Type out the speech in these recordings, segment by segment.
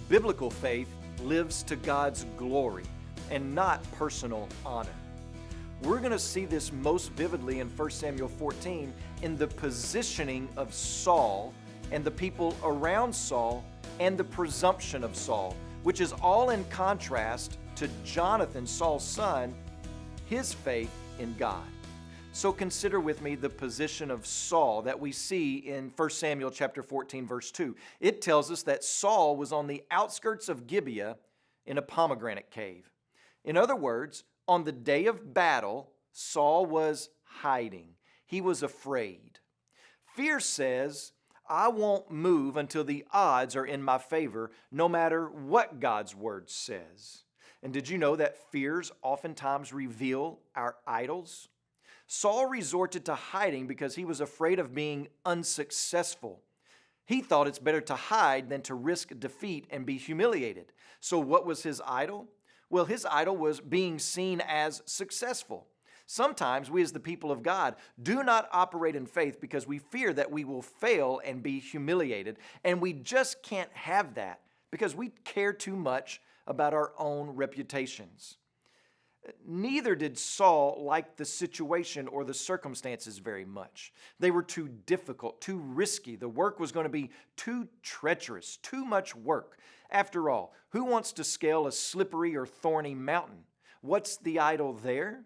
Biblical faith lives to God's glory and not personal honor. We're going to see this most vividly in 1 Samuel 14 in the positioning of Saul and the people around Saul and the presumption of Saul, which is all in contrast to Jonathan, Saul's son, his faith in God. So consider with me the position of Saul that we see in 1 Samuel chapter 14, verse 2. It tells us that Saul was on the outskirts of Gibeah in a pomegranate cave. In other words, on the day of battle, Saul was hiding. He was afraid. Fear says, I won't move until the odds are in my favor, no matter what God's word says. And did you know that fears oftentimes reveal our idols? Saul resorted to hiding because he was afraid of being unsuccessful. He thought it's better to hide than to risk defeat and be humiliated. So what was his idol? Well, his idol was being seen as successful. Sometimes we as the people of God do not operate in faith because we fear that we will fail and be humiliated, and we just can't have that because we care too much about our own reputations. Neither did Saul like the situation or the circumstances very much. They were too difficult, too risky. The work was going to be too treacherous, too much work. After all, who wants to scale a slippery or thorny mountain? What's the idol there?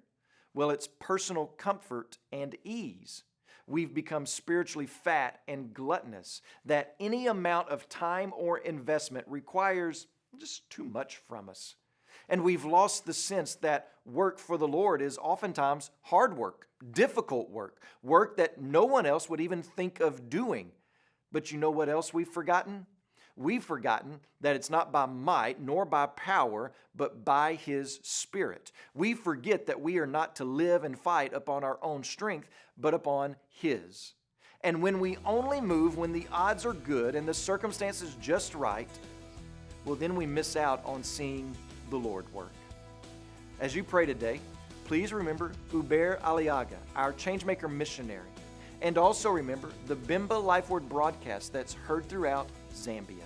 Well, it's personal comfort and ease. We've become spiritually fat and gluttonous, that any amount of time or investment requires just too much from us. And we've lost the sense that work for the Lord is oftentimes hard work, difficult work, work that no one else would even think of doing. But you know what else we've forgotten? We've forgotten that it's not by might nor by power, but by His Spirit. We forget that we are not to live and fight upon our own strength, but upon His. And when we only move when the odds are good and the circumstances just right, well, then we miss out on seeing the Lord work. As you pray today, please remember Hubert Aliaga, our Changemaker missionary, and also remember the Bimba Life Word broadcast that's heard throughout Zambia.